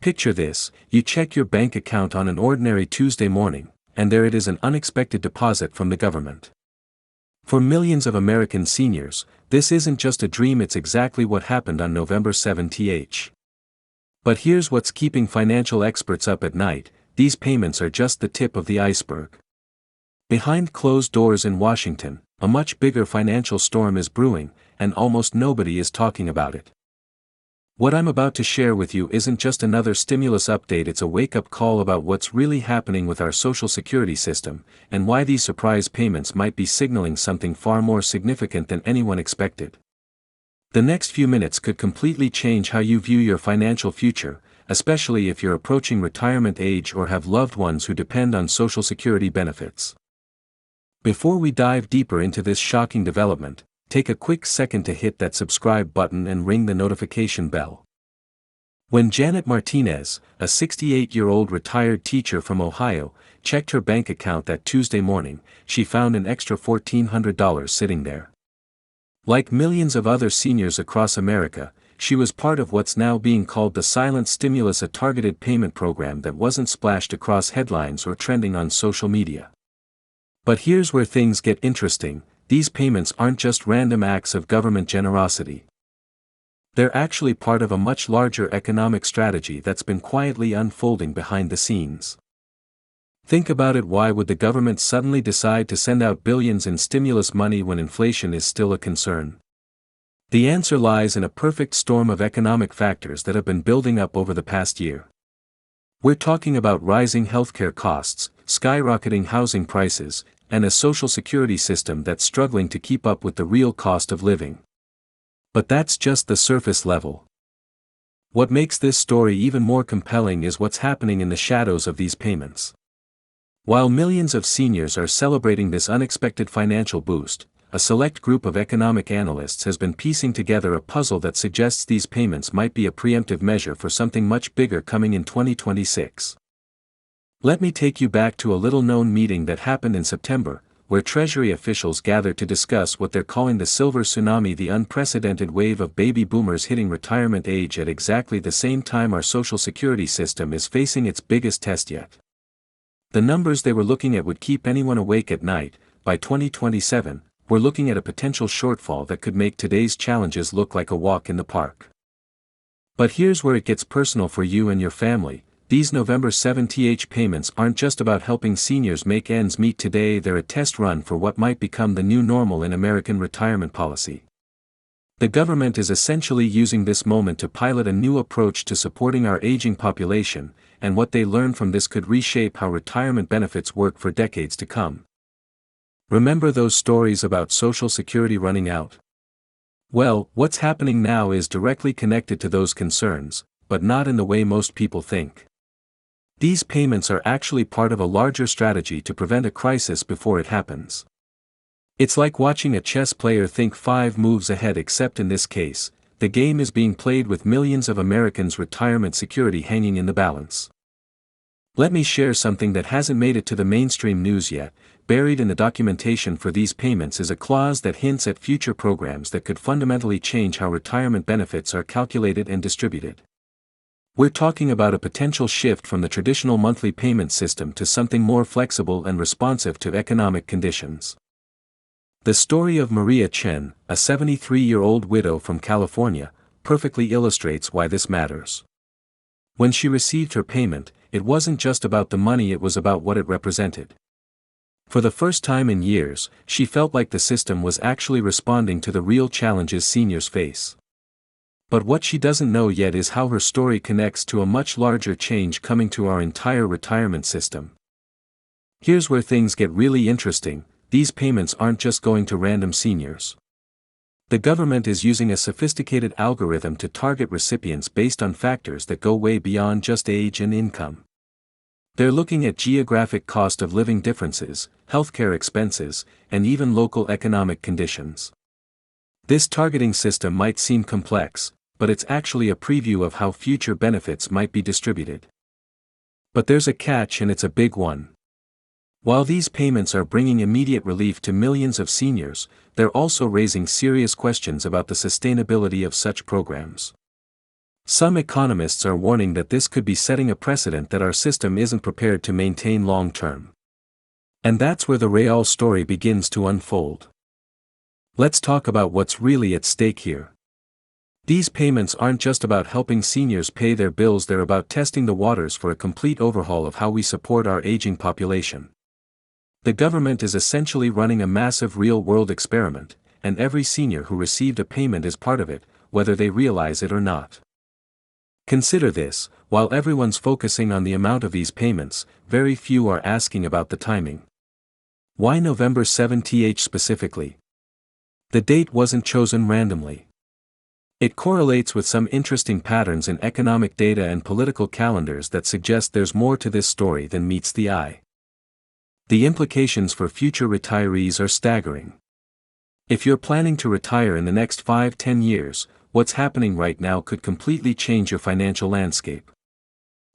Picture this: you check your bank account on an ordinary Tuesday morning, and there it is, an unexpected deposit from the government. For millions of American seniors, this isn't just a dream, it's exactly what happened on November 7th. But here's what's keeping financial experts up at night: these payments are just the tip of the iceberg. Behind closed doors in Washington, a much bigger financial storm is brewing, and almost nobody is talking about it. What I'm about to share with you isn't just another stimulus update, it's a wake-up call about what's really happening with our Social Security system, and why these surprise payments might be signaling something far more significant than anyone expected. The next few minutes could completely change how you view your financial future, especially if you're approaching retirement age or have loved ones who depend on Social Security benefits. Before we dive deeper into this shocking development, take a quick second to hit that subscribe button and ring the notification bell. When Janet Martinez, a 68-year-old retired teacher from Ohio, checked her bank account that Tuesday morning, she found an extra $1,400 sitting there. Like millions of other seniors across America, she was part of what's now being called the silent stimulus, a targeted payment program that wasn't splashed across headlines or trending on social media. But here's where things get interesting: these payments aren't just random acts of government generosity. They're actually part of a much larger economic strategy that's been quietly unfolding behind the scenes. Think about it: why would the government suddenly decide to send out billions in stimulus money when inflation is still a concern? The answer lies in a perfect storm of economic factors that have been building up over the past year. We're talking about rising healthcare costs, skyrocketing housing prices, and a Social Security system that's struggling to keep up with the real cost of living. But that's just the surface level. What makes this story even more compelling is what's happening in the shadows of these payments. While millions of seniors are celebrating this unexpected financial boost, a select group of economic analysts has been piecing together a puzzle that suggests these payments might be a preemptive measure for something much bigger coming in 2026. Let me take you back to a little-known meeting that happened in September, where Treasury officials gathered to discuss what they're calling the silver tsunami, the unprecedented wave of baby boomers hitting retirement age at exactly the same time our Social Security system is facing its biggest test yet. The numbers they were looking at would keep anyone awake at night. By 2027, we're looking at a potential shortfall that could make today's challenges look like a walk in the park. But here's where it gets personal for you and your family. These November 7th payments aren't just about helping seniors make ends meet today, they're a test run for what might become the new normal in American retirement policy. The government is essentially using this moment to pilot a new approach to supporting our aging population, and what they learn from this could reshape how retirement benefits work for decades to come. Remember those stories about Social Security running out? Well, what's happening now is directly connected to those concerns, but not in the way most people think. These payments are actually part of a larger strategy to prevent a crisis before it happens. It's like watching a chess player think 5 moves ahead, except in this case, the game is being played with millions of Americans' retirement security hanging in the balance. Let me share something that hasn't made it to the mainstream news yet. Buried in the documentation for these payments is a clause that hints at future programs that could fundamentally change how retirement benefits are calculated and distributed. We're talking about a potential shift from the traditional monthly payment system to something more flexible and responsive to economic conditions. The story of Maria Chen, a 73-year-old widow from California, perfectly illustrates why this matters. When she received her payment, it wasn't just about the money, it was about what it represented. For the first time in years, she felt like the system was actually responding to the real challenges seniors face. But what she doesn't know yet is how her story connects to a much larger change coming to our entire retirement system. Here's where things get really interesting: these payments aren't just going to random seniors. The government is using a sophisticated algorithm to target recipients based on factors that go way beyond just age and income. They're looking at geographic cost of living differences, healthcare expenses, and even local economic conditions. This targeting system might seem complex, but it's actually a preview of how future benefits might be distributed. But there's a catch, and it's a big one. While these payments are bringing immediate relief to millions of seniors, they're also raising serious questions about the sustainability of such programs. Some economists are warning that this could be setting a precedent that our system isn't prepared to maintain long-term. And that's where the real story begins to unfold. Let's talk about what's really at stake here. These payments aren't just about helping seniors pay their bills, they're about testing the waters for a complete overhaul of how we support our aging population. The government is essentially running a massive real-world experiment, and every senior who received a payment is part of it, whether they realize it or not. Consider this: while everyone's focusing on the amount of these payments, very few are asking about the timing. Why November 7th specifically? The date wasn't chosen randomly. It correlates with some interesting patterns in economic data and political calendars that suggest there's more to this story than meets the eye. The implications for future retirees are staggering. If you're planning to retire in the next 5-10 years, what's happening right now could completely change your financial landscape.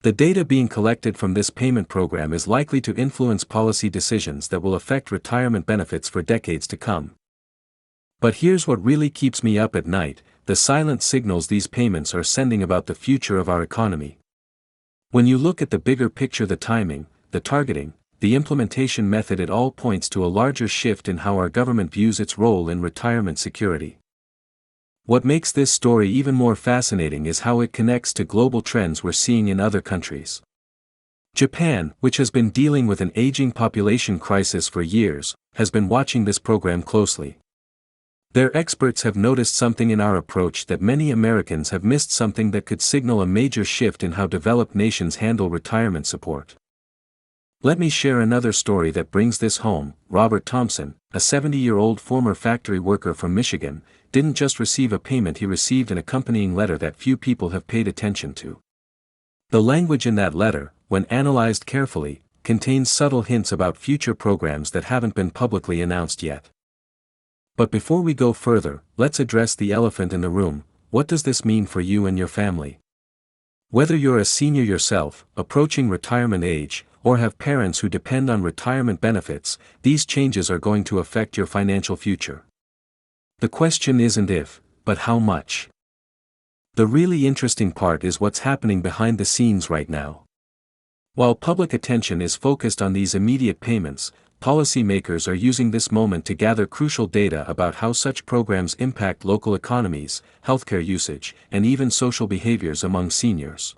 The data being collected from this payment program is likely to influence policy decisions that will affect retirement benefits for decades to come. But here's what really keeps me up at night: the silent signals these payments are sending about the future of our economy. When you look at the bigger picture, the timing, the targeting, the implementation method, it all points to a larger shift in how our government views its role in retirement security. What makes this story even more fascinating is how it connects to global trends we're seeing in other countries. Japan, which has been dealing with an aging population crisis for years, has been watching this program closely. Their experts have noticed something in our approach that many Americans have missed, something that could signal a major shift in how developed nations handle retirement support. Let me share another story that brings this home. Robert Thompson, a 70-year-old former factory worker from Michigan, didn't just receive a payment, he received an accompanying letter that few people have paid attention to. The language in that letter, when analyzed carefully, contains subtle hints about future programs that haven't been publicly announced yet. But before we go further, let's address the elephant in the room: what does this mean for you and your family? Whether you're a senior yourself, approaching retirement age, or have parents who depend on retirement benefits, these changes are going to affect your financial future. The question isn't if, but how much. The really interesting part is what's happening behind the scenes right now. While public attention is focused on these immediate payments, policymakers are using this moment to gather crucial data about how such programs impact local economies, healthcare usage, and even social behaviors among seniors.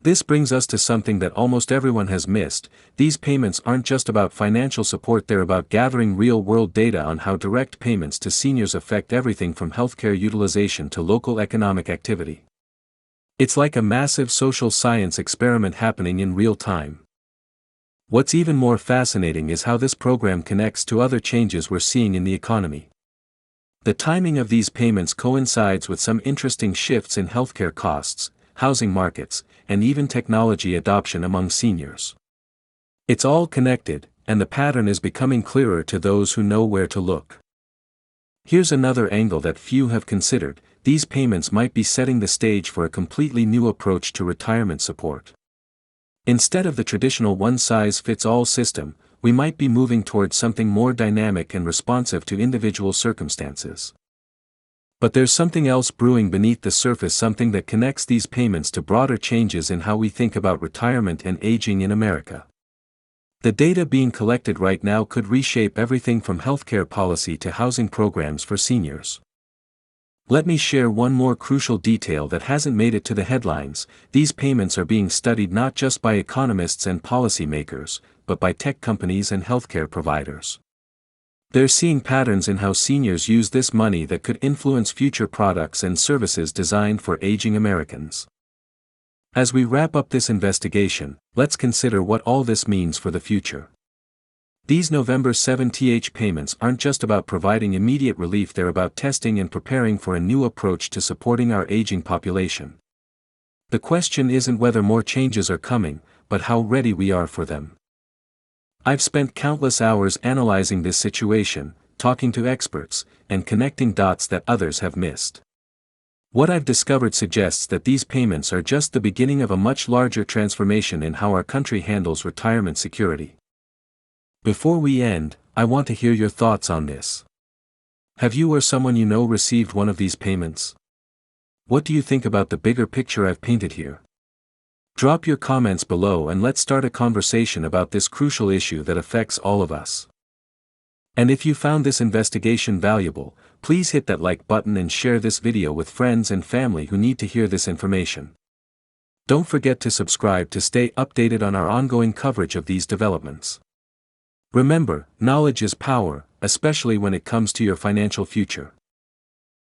This brings us to something that almost everyone has missed: these payments aren't just about financial support, they're about gathering real-world data on how direct payments to seniors affect everything from healthcare utilization to local economic activity. It's like a massive social science experiment happening in real time. What's even more fascinating is how this program connects to other changes we're seeing in the economy. The timing of these payments coincides with some interesting shifts in healthcare costs, housing markets, and even technology adoption among seniors. It's all connected, and the pattern is becoming clearer to those who know where to look. Here's another angle that few have considered: these payments might be setting the stage for a completely new approach to retirement support. Instead of the traditional one-size-fits-all system, we might be moving towards something more dynamic and responsive to individual circumstances. But there's something else brewing beneath the surface, something that connects these payments to broader changes in how we think about retirement and aging in America. The data being collected right now could reshape everything from healthcare policy to housing programs for seniors. Let me share one more crucial detail that hasn't made it to the headlines: these payments are being studied not just by economists and policymakers, but by tech companies and healthcare providers. They're seeing patterns in how seniors use this money that could influence future products and services designed for aging Americans. As we wrap up this investigation, let's consider what all this means for the future. These November 7th payments aren't just about providing immediate relief, they're about testing and preparing for a new approach to supporting our aging population. The question isn't whether more changes are coming, but how ready we are for them. I've spent countless hours analyzing this situation, talking to experts, and connecting dots that others have missed. What I've discovered suggests that these payments are just the beginning of a much larger transformation in how our country handles retirement security. Before we end, I want to hear your thoughts on this. Have you or someone you know received one of these payments? What do you think about the bigger picture I've painted here? Drop your comments below and let's start a conversation about this crucial issue that affects all of us. And if you found this investigation valuable, please hit that like button and share this video with friends and family who need to hear this information. Don't forget to subscribe to stay updated on our ongoing coverage of these developments. Remember, knowledge is power, especially when it comes to your financial future.